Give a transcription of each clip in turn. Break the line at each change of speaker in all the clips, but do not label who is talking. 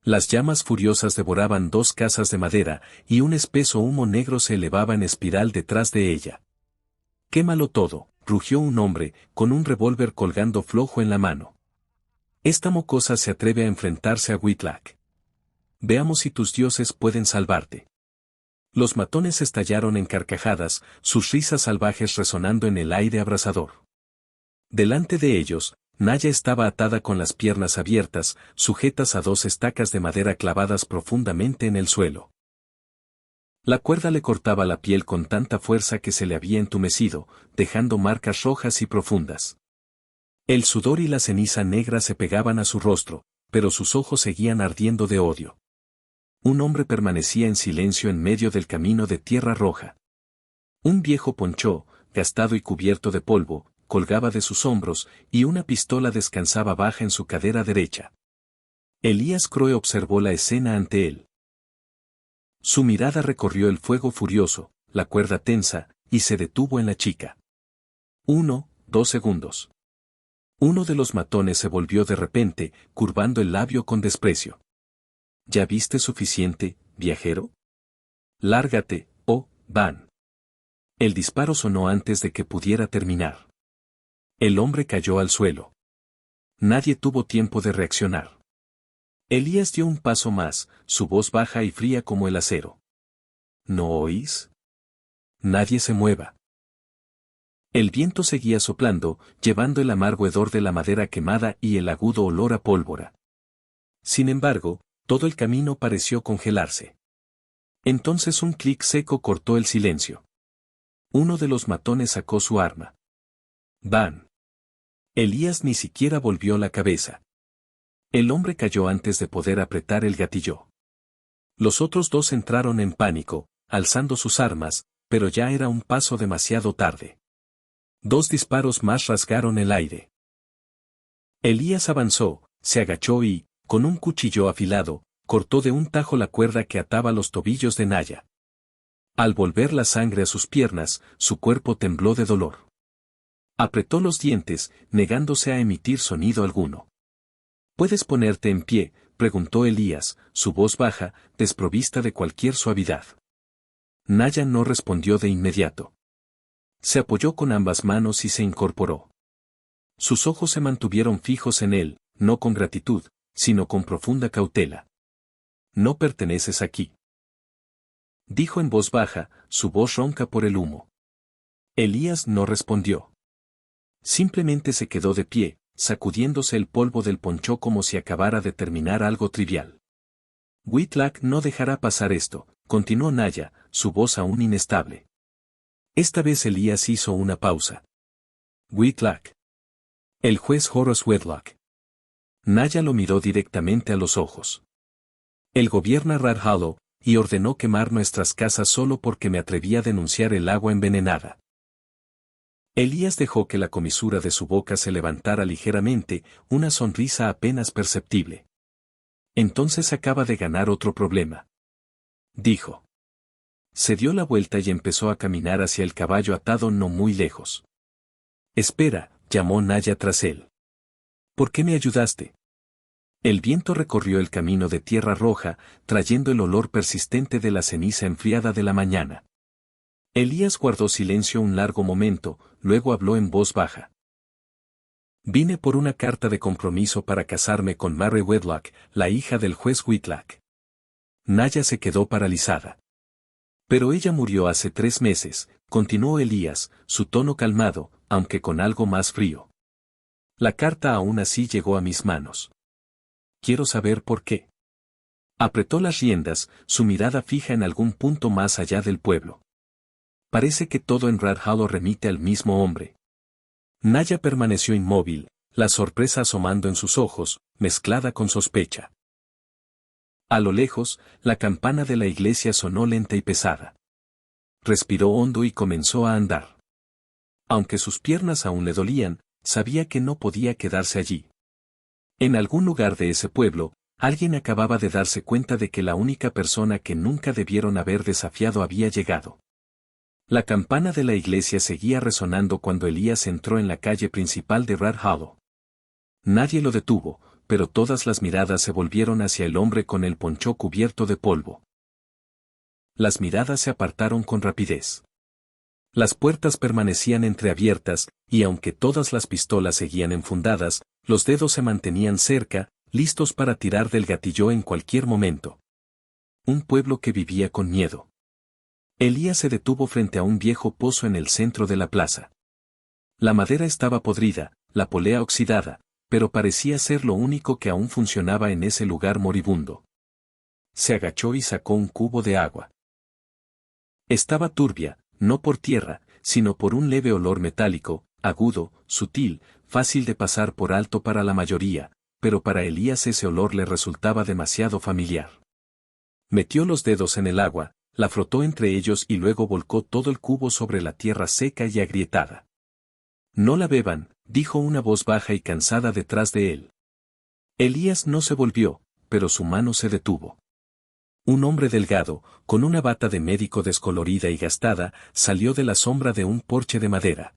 Las llamas furiosas devoraban 2 casas de madera, y un espeso humo negro se elevaba en espiral detrás de ella. «Quémalo todo», rugió un hombre, con un revólver colgando flojo en la mano. «Esta mocosa se atreve a enfrentarse a Whitlock. Veamos si tus dioses pueden salvarte». Los matones estallaron en carcajadas, sus risas salvajes resonando en el aire abrasador. Delante de ellos, Naya estaba atada con las piernas abiertas, sujetas a 2 estacas de madera clavadas profundamente en el suelo. La cuerda le cortaba la piel con tanta fuerza que se le había entumecido, dejando marcas rojas y profundas. El sudor y la ceniza negra se pegaban a su rostro, pero sus ojos seguían ardiendo de odio. Un hombre permanecía en silencio en medio del camino de tierra roja. Un viejo ponchó, gastado y cubierto de polvo, colgaba de sus hombros, y una pistola descansaba baja en su cadera derecha. Elías Crowe observó la escena ante él. Su mirada recorrió el fuego furioso, la cuerda tensa, y se detuvo en la chica. 1, 2 segundos. Uno de los matones se volvió de repente, curvando el labio con desprecio. ¿Ya viste suficiente, viajero? Lárgate, oh, Van. El disparo sonó antes de que pudiera terminar. El hombre cayó al suelo. Nadie tuvo tiempo de reaccionar. Elías dio un paso más, su voz baja y fría como el acero. ¿No oís? Nadie se mueva. El viento seguía soplando, llevando el amargo hedor de la madera quemada y el agudo olor a pólvora. Sin embargo, todo el camino pareció congelarse. Entonces un clic seco cortó el silencio. Uno de los matones sacó su arma. Van. Elías ni siquiera volvió la cabeza. El hombre cayó antes de poder apretar el gatillo. Los otros 2 entraron en pánico, alzando sus armas, pero ya era un paso demasiado tarde. 2 disparos más rasgaron el aire. Elías avanzó, se agachó y, con un cuchillo afilado, cortó de un tajo la cuerda que ataba los tobillos de Naya. Al volver la sangre a sus piernas, su cuerpo tembló de dolor. Apretó los dientes, negándose a emitir sonido alguno. ¿Puedes ponerte en pie?, preguntó Elías, su voz baja, desprovista de cualquier suavidad. Naya no respondió de inmediato. Se apoyó con ambas manos y se incorporó. Sus ojos se mantuvieron fijos en él, no con gratitud, sino con profunda cautela. «No perteneces aquí», dijo en voz baja, su voz ronca por el humo. Elías no respondió. Simplemente se quedó de pie, sacudiéndose el polvo del ponchó como si acabara de terminar algo trivial. «Whitlock no dejará pasar esto», continuó Naya, su voz aún inestable. Esta vez Elías hizo una pausa. «Whitlock. El juez Horace Whitlock». Naya lo miró directamente a los ojos. «Él gobierna Rat Hollow, y ordenó quemar nuestras casas solo porque me atreví a denunciar el agua envenenada». Elías dejó que la comisura de su boca se levantara ligeramente, una sonrisa apenas perceptible. «Entonces acaba de ganar otro problema», dijo. Se dio la vuelta y empezó a caminar hacia el caballo atado no muy lejos. «Espera», llamó Naya tras él. «¿Por qué me ayudaste?» El viento recorrió el camino de tierra roja, trayendo el olor persistente de la ceniza enfriada de la mañana. Elías guardó silencio un largo momento, luego habló en voz baja. «Vine por una carta de compromiso para casarme con Mary Whitlock, la hija del juez Whitlock». Naya se quedó paralizada. «Pero ella murió hace 3 meses», continuó Elías, su tono calmado, aunque con algo más frío. «La carta aún así llegó a mis manos. Quiero saber por qué». Apretó las riendas, su mirada fija en algún punto más allá del pueblo. «Parece que todo en Rat Hollow remite al mismo hombre». Naya permaneció inmóvil, la sorpresa asomando en sus ojos, mezclada con sospecha. A lo lejos, la campana de la iglesia sonó lenta y pesada. Respiró hondo y comenzó a andar. Aunque sus piernas aún le dolían, sabía que no podía quedarse allí. En algún lugar de ese pueblo, alguien acababa de darse cuenta de que la única persona que nunca debieron haber desafiado había llegado. La campana de la iglesia seguía resonando cuando Elías entró en la calle principal de Rat Hollow. Nadie lo detuvo, pero todas las miradas se volvieron hacia el hombre con el poncho cubierto de polvo. Las miradas se apartaron con rapidez. Las puertas permanecían entreabiertas, y aunque todas las pistolas seguían enfundadas, los dedos se mantenían cerca, listos para tirar del gatillo en cualquier momento. Un pueblo que vivía con miedo. Elías se detuvo frente a un viejo pozo en el centro de la plaza. La madera estaba podrida, la polea oxidada, pero parecía ser lo único que aún funcionaba en ese lugar moribundo. Se agachó y sacó un cubo de agua. Estaba turbia, no por tierra, sino por un leve olor metálico, agudo, sutil, fácil de pasar por alto para la mayoría, pero para Elías ese olor le resultaba demasiado familiar. Metió los dedos en el agua, la frotó entre ellos y luego volcó todo el cubo sobre la tierra seca y agrietada. «No la beban», dijo una voz baja y cansada detrás de él. Elías no se volvió, pero su mano se detuvo. Un hombre delgado, con una bata de médico descolorida y gastada, salió de la sombra de un porche de madera.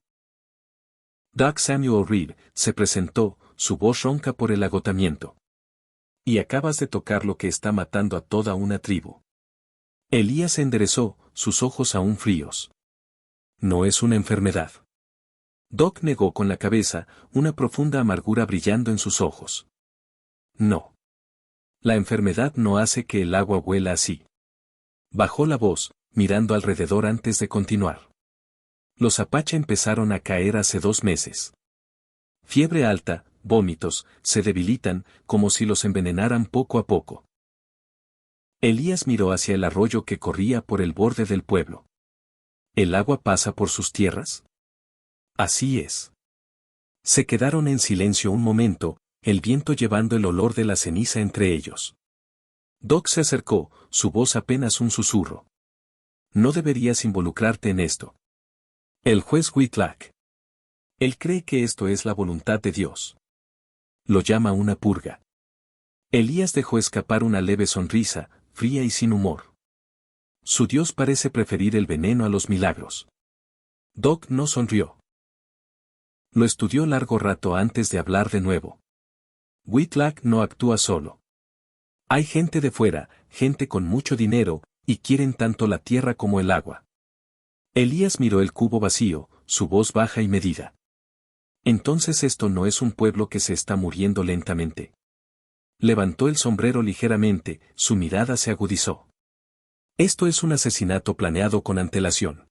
Doc Samuel Reed se presentó, su voz ronca por el agotamiento. «Y acabas de tocar lo que está matando a toda una tribu». Elías se enderezó, sus ojos aún fríos. «No es una enfermedad». Doc negó con la cabeza, una profunda amargura brillando en sus ojos. «No. La enfermedad no hace que el agua huela así». Bajó la voz, mirando alrededor antes de continuar. «Los Apache empezaron a caer hace 2 meses. Fiebre alta, vómitos, se debilitan, como si los envenenaran poco a poco». Elías miró hacia el arroyo que corría por el borde del pueblo. ¿El agua pasa por sus tierras? Así es. Se quedaron en silencio un momento, el viento llevando el olor de la ceniza entre ellos. Doc se acercó, su voz apenas un susurro. «No deberías involucrarte en esto». El juez Whitlock. Él cree que esto es la voluntad de Dios. Lo llama una purga. Elías dejó escapar una leve sonrisa, fría y sin humor. Su Dios parece preferir el veneno a los milagros. Doc no sonrió. Lo estudió largo rato antes de hablar de nuevo. Whitlock no actúa solo. Hay gente de fuera, gente con mucho dinero, y quieren tanto la tierra como el agua. Elías miró el cubo vacío, su voz baja y medida. Entonces esto no es un pueblo que se está muriendo lentamente. Levantó el sombrero ligeramente, su mirada se agudizó. Esto es un asesinato planeado con antelación.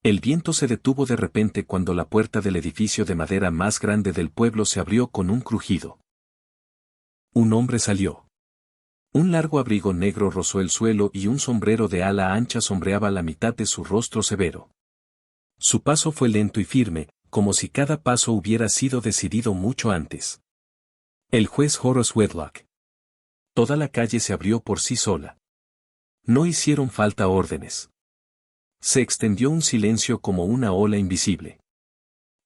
El viento se detuvo de repente cuando la puerta del edificio de madera más grande del pueblo se abrió con un crujido. Un hombre salió. Un largo abrigo negro rozó el suelo y un sombrero de ala ancha sombreaba la mitad de su rostro severo. Su paso fue lento y firme, como si cada paso hubiera sido decidido mucho antes. El juez Horace Whitlock. Toda la calle se abrió por sí sola. No hicieron falta órdenes. Se extendió un silencio como una ola invisible.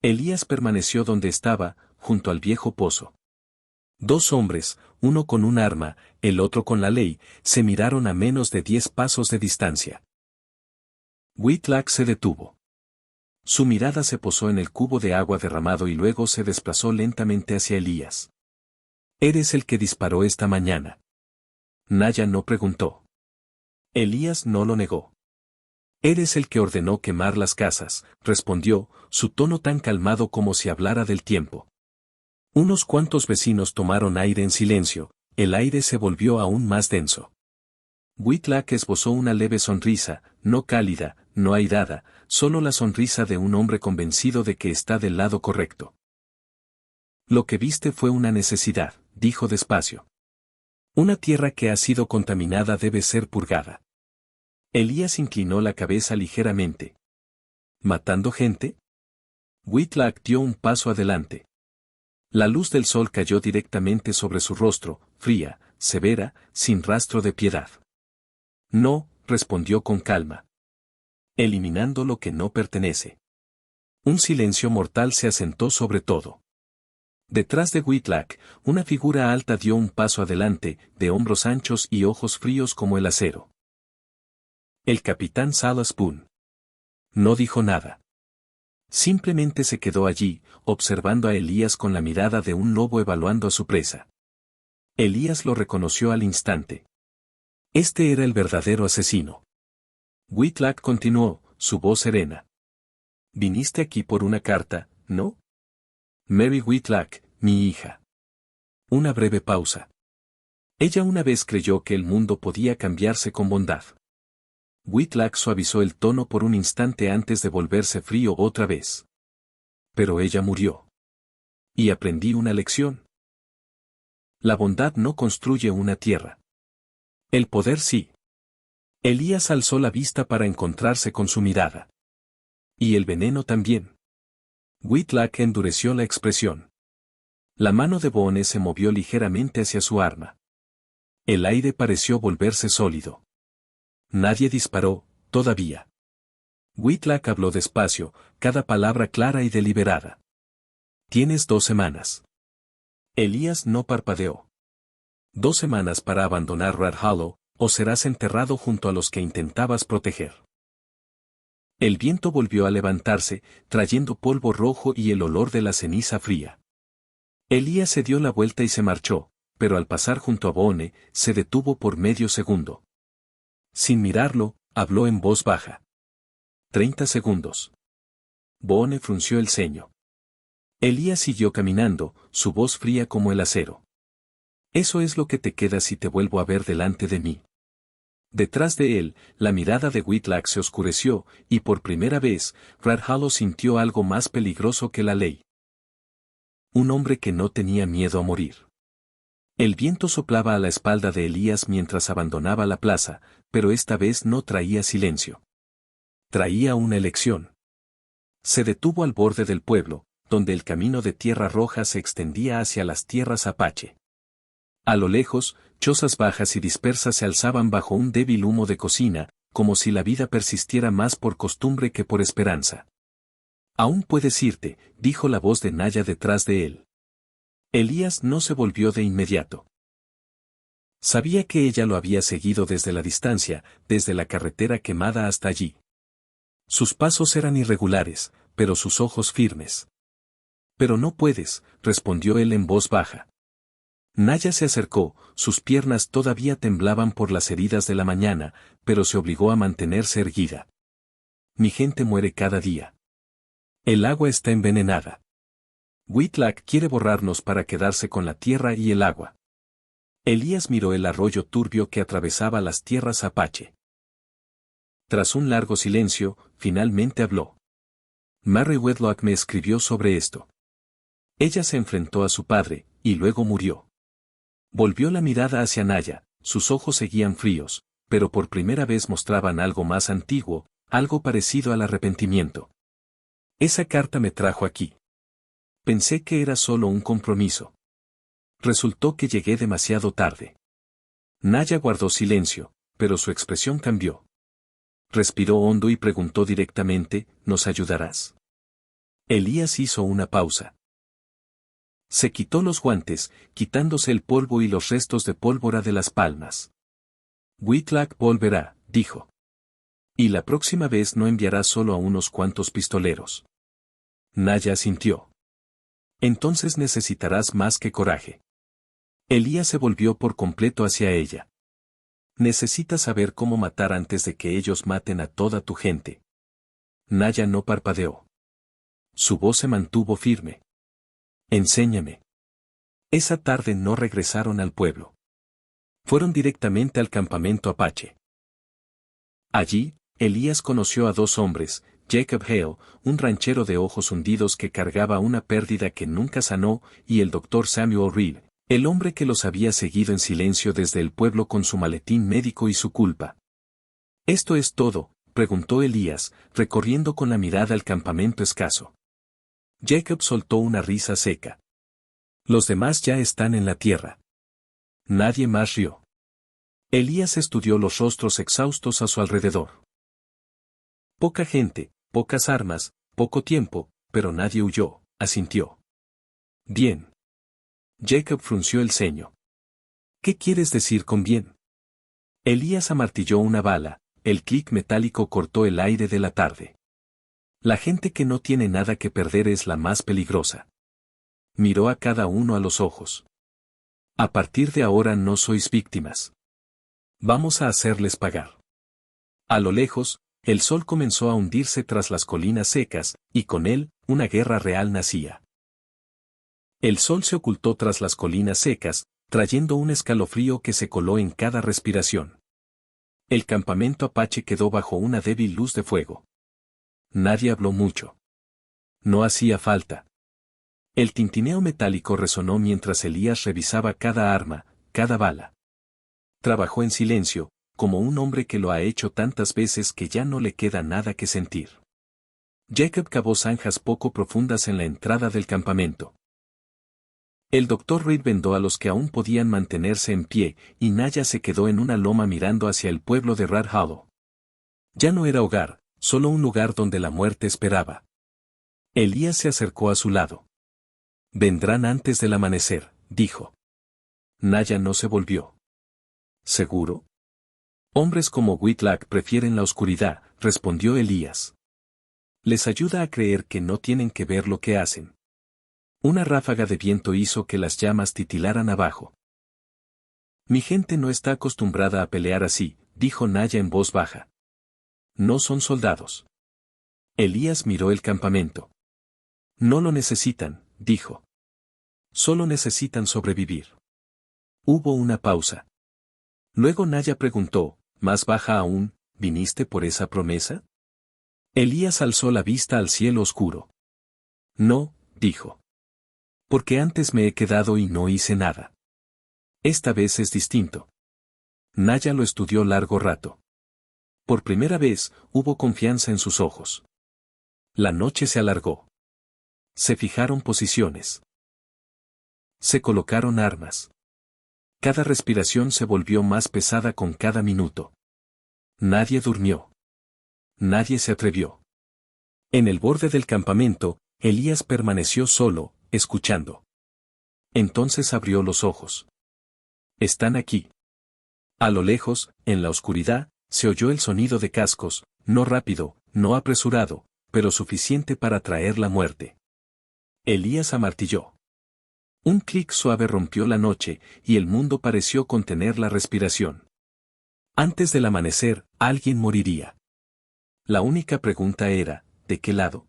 Elías permaneció donde estaba, junto al viejo pozo. 2 hombres, uno con un arma, el otro con la ley, se miraron a menos de 10 pasos de distancia. Whitlock se detuvo. Su mirada se posó en el cubo de agua derramado y luego se desplazó lentamente hacia Elías. «¿Eres el que disparó esta mañana?». Naya no preguntó. Elías no lo negó. «Eres el que ordenó quemar las casas», respondió, su tono tan calmado como si hablara del tiempo. Unos cuantos vecinos tomaron aire en silencio, el aire se volvió aún más denso. Whitlock esbozó una leve sonrisa, no cálida, no airada, solo la sonrisa de un hombre convencido de que está del lado correcto. «Lo que viste fue una necesidad», dijo despacio. «Una tierra que ha sido contaminada debe ser purgada». Elías inclinó la cabeza ligeramente. «¿Matando gente?». Whitlock dio un paso adelante. La luz del sol cayó directamente sobre su rostro, fría, severa, sin rastro de piedad. «No», respondió con calma. «Eliminando lo que no pertenece». Un silencio mortal se asentó sobre todo. Detrás de Whitlock, una figura alta dio un paso adelante, de hombros anchos y ojos fríos como el acero. El capitán Salas Boone. No dijo nada. Simplemente se quedó allí, observando a Elías con la mirada de un lobo evaluando a su presa. Elías lo reconoció al instante. Este era el verdadero asesino. Whitlock continuó, su voz serena. Viniste aquí por una carta, ¿no? Mary Whitlock, mi hija. Una breve pausa. Ella una vez creyó que el mundo podía cambiarse con bondad. Whitlock suavizó el tono por un instante antes de volverse frío otra vez. Pero ella murió. Y aprendí una lección. La bondad no construye una tierra. El poder sí. Elías alzó la vista para encontrarse con su mirada. Y el veneno también. Whitlock endureció la expresión. La mano de Boone se movió ligeramente hacia su arma. El aire pareció volverse sólido. Nadie disparó, todavía. Whitlock habló despacio, cada palabra clara y deliberada. Tienes 2 semanas. Elías no parpadeó. 2 semanas para abandonar Red Hollow, o serás enterrado junto a los que intentabas proteger. El viento volvió a levantarse, trayendo polvo rojo y el olor de la ceniza fría. Elías se dio la vuelta y se marchó, pero al pasar junto a Boone, se detuvo por medio segundo. Sin mirarlo, habló en voz baja. 30 segundos. Boone frunció el ceño. Elías siguió caminando, su voz fría como el acero. Eso es lo que te queda si te vuelvo a ver delante de mí. Detrás de él, la mirada de Whitlock se oscureció, y por primera vez, Red Hollow sintió algo más peligroso que la ley. Un hombre que no tenía miedo a morir. El viento soplaba a la espalda de Elías mientras abandonaba la plaza, pero esta vez no traía silencio. Traía una elección. Se detuvo al borde del pueblo, donde el camino de tierra roja se extendía hacia las tierras Apache. A lo lejos, chozas bajas y dispersas se alzaban bajo un débil humo de cocina, como si la vida persistiera más por costumbre que por esperanza. Aún puedes irte, dijo la voz de Naya detrás de él. Elías no se volvió de inmediato. Sabía que ella lo había seguido desde la distancia, desde la carretera quemada hasta allí. Sus pasos eran irregulares, pero sus ojos firmes. Pero no puedes, respondió él en voz baja. Naya se acercó, sus piernas todavía temblaban por las heridas de la mañana, pero se obligó a mantenerse erguida. Mi gente muere cada día. El agua está envenenada. Whitlock quiere borrarnos para quedarse con la tierra y el agua. Elías miró el arroyo turbio que atravesaba las tierras Apache. Tras un largo silencio, finalmente habló. Mary Whitlock me escribió sobre esto. Ella se enfrentó a su padre, y luego murió. Volvió la mirada hacia Naya, sus ojos seguían fríos, pero por primera vez mostraban algo más antiguo, algo parecido al arrepentimiento. Esa carta me trajo aquí. Pensé que era solo un compromiso. Resultó que llegué demasiado tarde. Naya guardó silencio, pero su expresión cambió. Respiró hondo y preguntó directamente, ¿nos ayudarás? Elías hizo una pausa. Se quitó los guantes, quitándose el polvo y los restos de pólvora de las palmas. Whitlock volverá, dijo. Y la próxima vez no enviará solo a unos cuantos pistoleros. Naya asintió. Entonces necesitarás más que coraje. Elías se volvió por completo hacia ella. Necesitas saber cómo matar antes de que ellos maten a toda tu gente. Naya no parpadeó. Su voz se mantuvo firme. Enséñame. Esa tarde no regresaron al pueblo. Fueron directamente al campamento Apache. Allí, Elías conoció a 2 hombres, Jacob Hale, un ranchero de ojos hundidos que cargaba una pérdida que nunca sanó, y el Dr. Samuel Reed, el hombre que los había seguido en silencio desde el pueblo con su maletín médico y su culpa. ¿Esto es todo?, preguntó Elías, recorriendo con la mirada el campamento escaso. Jacob soltó una risa seca. Los demás ya están en la tierra. Nadie más rió. Elías estudió los rostros exhaustos a su alrededor. Poca gente, pocas armas, poco tiempo, pero nadie huyó, asintió. Bien. Jacob frunció el ceño. ¿Qué quieres decir con bien? Elías amartilló una bala, el clic metálico cortó el aire de la tarde. La gente que no tiene nada que perder es la más peligrosa. Miró a cada uno a los ojos. A partir de ahora no sois víctimas. Vamos a hacerles pagar. A lo lejos, el sol comenzó a hundirse tras las colinas secas, y con él, una guerra real nacía. El sol se ocultó tras las colinas secas, trayendo un escalofrío que se coló en cada respiración. El campamento apache quedó bajo una débil luz de fuego. Nadie habló mucho. No hacía falta. El tintineo metálico resonó mientras Elías revisaba cada arma, cada bala. Trabajó en silencio, como un hombre que lo ha hecho tantas veces que ya no le queda nada que sentir. Jacob cavó zanjas poco profundas en la entrada del campamento. El doctor Reed vendó a los que aún podían mantenerse en pie, y Naya se quedó en una loma mirando hacia el pueblo de Rat Hollow. Ya no era hogar, solo un lugar donde la muerte esperaba. Elías se acercó a su lado. Vendrán antes del amanecer, dijo. Naya no se volvió. ¿Seguro? Hombres como Whitlock prefieren la oscuridad, respondió Elías. Les ayuda a creer que no tienen que ver lo que hacen. Una ráfaga de viento hizo que las llamas titilaran abajo. Mi gente no está acostumbrada a pelear así, dijo Naya en voz baja. No son soldados. Elías miró el campamento. No lo necesitan, dijo. Solo necesitan sobrevivir. Hubo una pausa. Luego Naya preguntó, más baja aún, ¿viniste por esa promesa? Elías alzó la vista al cielo oscuro. No, dijo. Porque antes me he quedado y no hice nada. Esta vez es distinto. Naya lo estudió largo rato. Por primera vez, hubo confianza en sus ojos. La noche se alargó. Se fijaron posiciones. Se colocaron armas. Cada respiración se volvió más pesada con cada minuto. Nadie durmió. Nadie se atrevió. En el borde del campamento, Elías permaneció solo, escuchando. Entonces abrió los ojos. Están aquí. A lo lejos, en la oscuridad, se oyó el sonido de cascos, no rápido, no apresurado, pero suficiente para traer la muerte. Elías amartilló. Un clic suave rompió la noche, y el mundo pareció contener la respiración. Antes del amanecer, alguien moriría. La única pregunta era, ¿de qué lado?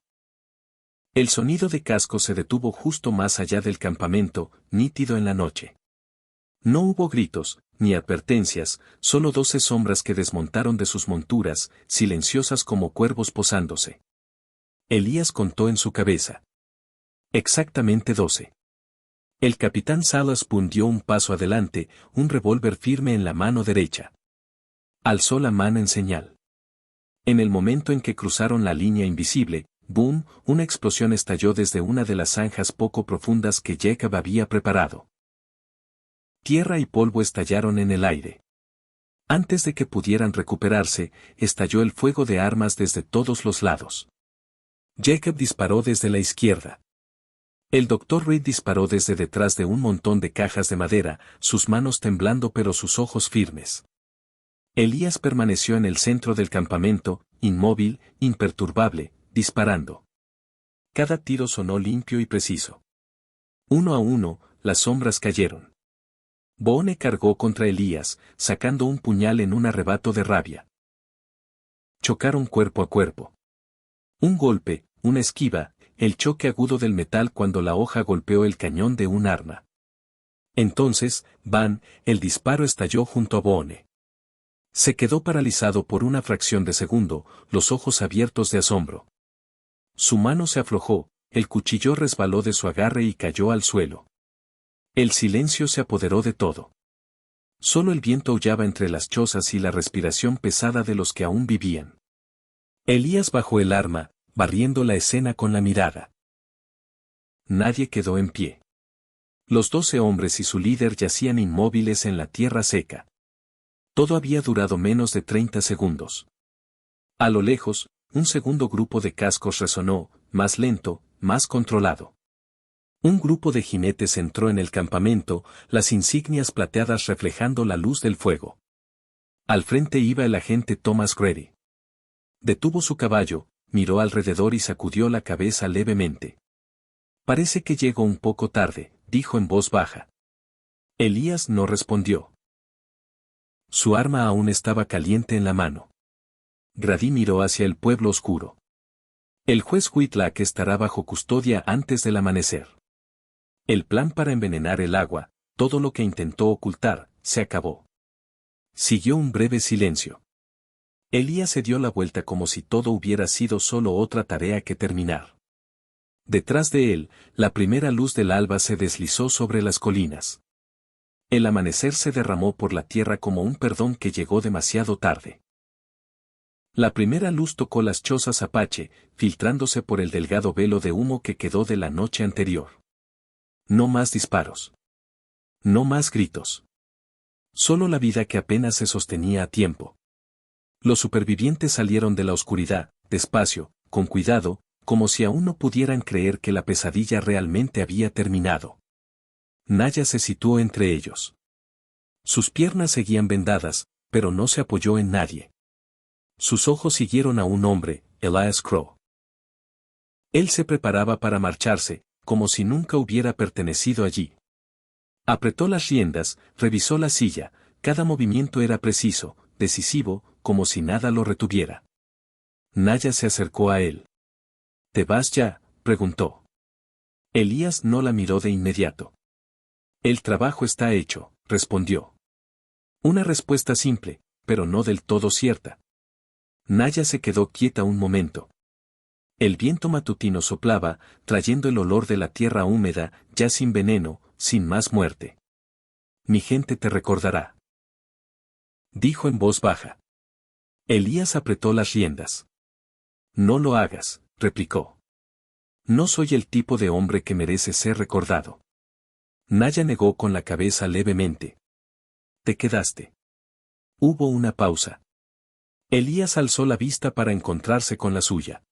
El sonido de cascos se detuvo justo más allá del campamento, nítido en la noche. No hubo gritos, ni advertencias, solo 12 sombras que desmontaron de sus monturas, silenciosas como cuervos posándose. Elías contó en su cabeza. Exactamente 12. El capitán Salaspoon dio un paso adelante, un revólver firme en la mano derecha. Alzó la mano en señal. En el momento en que cruzaron la línea invisible, ¡boom!, una explosión estalló desde una de las zanjas poco profundas que Jacob había preparado. Tierra y polvo estallaron en el aire. Antes de que pudieran recuperarse, estalló el fuego de armas desde todos los lados. Jacob disparó desde la izquierda. El doctor Reed disparó desde detrás de un montón de cajas de madera, sus manos temblando pero sus ojos firmes. Elías permaneció en el centro del campamento, inmóvil, imperturbable, disparando. Cada tiro sonó limpio y preciso. Uno a uno, las sombras cayeron. Boone cargó contra Elías, sacando un puñal en un arrebato de rabia. Chocaron cuerpo a cuerpo. Un golpe, una esquiva, el choque agudo del metal cuando la hoja golpeó el cañón de un arma. Entonces, el disparo estalló junto a Boone. Se quedó paralizado por una fracción de segundo, los ojos abiertos de asombro. Su mano se aflojó, el cuchillo resbaló de su agarre y cayó al suelo. El silencio se apoderó de todo. Solo el viento aullaba entre las chozas y la respiración pesada de los que aún vivían. Elías bajó el arma, barriendo la escena con la mirada. Nadie quedó en pie. Los 12 hombres y su líder yacían inmóviles en la tierra seca. Todo había durado menos de 30 segundos. A lo lejos, un segundo grupo de cascos resonó, más lento, más controlado. Un grupo de jinetes entró en el campamento, las insignias plateadas reflejando la luz del fuego. Al frente iba el agente Thomas Grady. Detuvo su caballo, miró alrededor y sacudió la cabeza levemente. Parece que llegó un poco tarde, dijo en voz baja. Elías no respondió. Su arma aún estaba caliente en la mano. Grady miró hacia el pueblo oscuro. El juez Whitlock estará bajo custodia antes del amanecer. El plan para envenenar el agua, todo lo que intentó ocultar, se acabó. Siguió un breve silencio. Elías se dio la vuelta como si todo hubiera sido solo otra tarea que terminar. Detrás de él, la primera luz del alba se deslizó sobre las colinas. El amanecer se derramó por la tierra como un perdón que llegó demasiado tarde. La primera luz tocó las chozas Apache, filtrándose por el delgado velo de humo que quedó de la noche anterior. No más disparos. No más gritos. Solo la vida que apenas se sostenía a tiempo. Los supervivientes salieron de la oscuridad, despacio, con cuidado, como si aún no pudieran creer que la pesadilla realmente había terminado. Naya se situó entre ellos. Sus piernas seguían vendadas, pero no se apoyó en nadie. Sus ojos siguieron a un hombre, Elias Crow. Él se preparaba para marcharse, como si nunca hubiera pertenecido allí. Apretó las riendas, revisó la silla, cada movimiento era preciso, decisivo, como si nada lo retuviera. Naya se acercó a él. ¿Te vas ya?, preguntó. Elías no la miró de inmediato. El trabajo está hecho, respondió. Una respuesta simple, pero no del todo cierta. Naya se quedó quieta un momento. El viento matutino soplaba, trayendo el olor de la tierra húmeda, ya sin veneno, sin más muerte. Mi gente te recordará, dijo en voz baja. Elías apretó las riendas. No lo hagas, replicó. No soy el tipo de hombre que merece ser recordado. Naya negó con la cabeza levemente. Te quedaste. Hubo una pausa. Elías alzó la vista para encontrarse con la suya.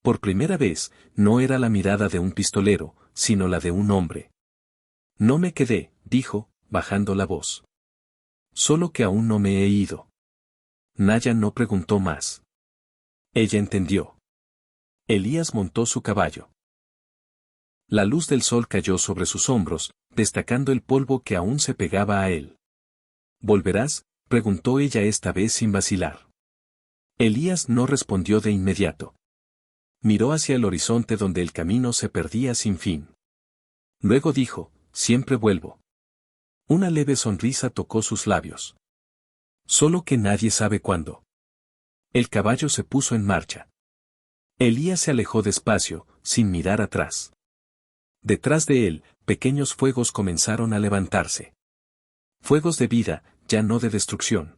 Por primera vez, no era la mirada de un pistolero, sino la de un hombre. No me quedé, dijo, bajando la voz. Solo que aún no me he ido. Naya no preguntó más. Ella entendió. Elías montó su caballo. La luz del sol cayó sobre sus hombros, destacando el polvo que aún se pegaba a él. ¿Volverás?, preguntó ella esta vez sin vacilar. Elías no respondió de inmediato. Miró hacia el horizonte donde el camino se perdía sin fin. Luego dijo, siempre vuelvo. Una leve sonrisa tocó sus labios. Solo que nadie sabe cuándo. El caballo se puso en marcha. Elías se alejó despacio, sin mirar atrás. Detrás de él, pequeños fuegos comenzaron a levantarse. Fuegos de vida, ya no de destrucción.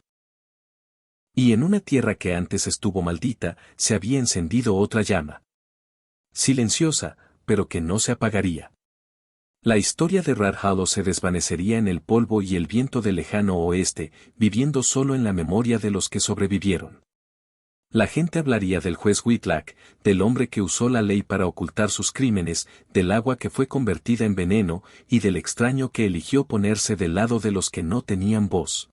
Y en una tierra que antes estuvo maldita, se había encendido otra llama. Silenciosa, pero que no se apagaría. La historia de Red Hollow se desvanecería en el polvo y el viento del lejano oeste, viviendo solo en la memoria de los que sobrevivieron. La gente hablaría del juez Whitlock, del hombre que usó la ley para ocultar sus crímenes, del agua que fue convertida en veneno, y del extraño que eligió ponerse del lado de los que no tenían voz.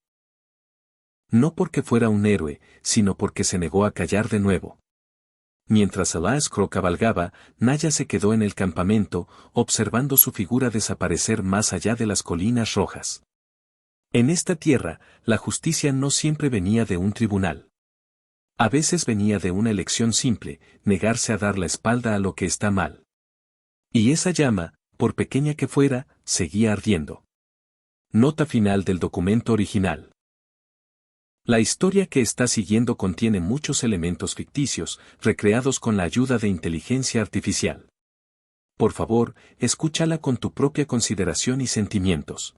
No porque fuera un héroe, sino porque se negó a callar de nuevo. Mientras Elias Crow cabalgaba, Naya se quedó en el campamento, observando su figura desaparecer más allá de las colinas rojas. En esta tierra, la justicia no siempre venía de un tribunal. A veces venía de una elección simple, negarse a dar la espalda a lo que está mal. Y esa llama, por pequeña que fuera, seguía ardiendo. Nota final del documento original. La historia que está siguiendo contiene muchos elementos ficticios, recreados con la ayuda de inteligencia artificial. Por favor, escúchala con tu propia consideración y sentimientos.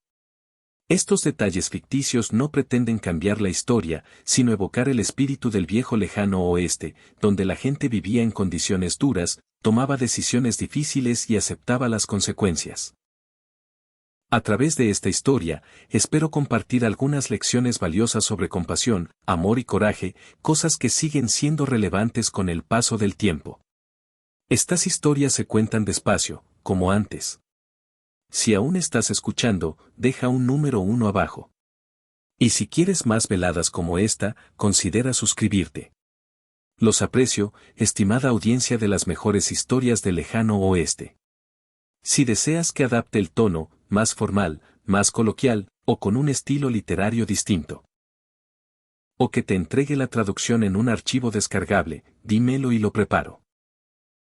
Estos detalles ficticios no pretenden cambiar la historia, sino evocar el espíritu del viejo lejano oeste, donde la gente vivía en condiciones duras, tomaba decisiones difíciles y aceptaba las consecuencias. A través de esta historia, espero compartir algunas lecciones valiosas sobre compasión, amor y coraje, cosas que siguen siendo relevantes con el paso del tiempo. Estas historias se cuentan despacio, como antes. Si aún estás escuchando, deja un número 1 abajo. Y si quieres más veladas como esta, considera suscribirte. Los aprecio, estimada audiencia de las mejores historias del lejano oeste. Si deseas que adapte el tono, más formal, más coloquial, o con un estilo literario distinto. O que te entregue la traducción en un archivo descargable, dímelo y lo preparo.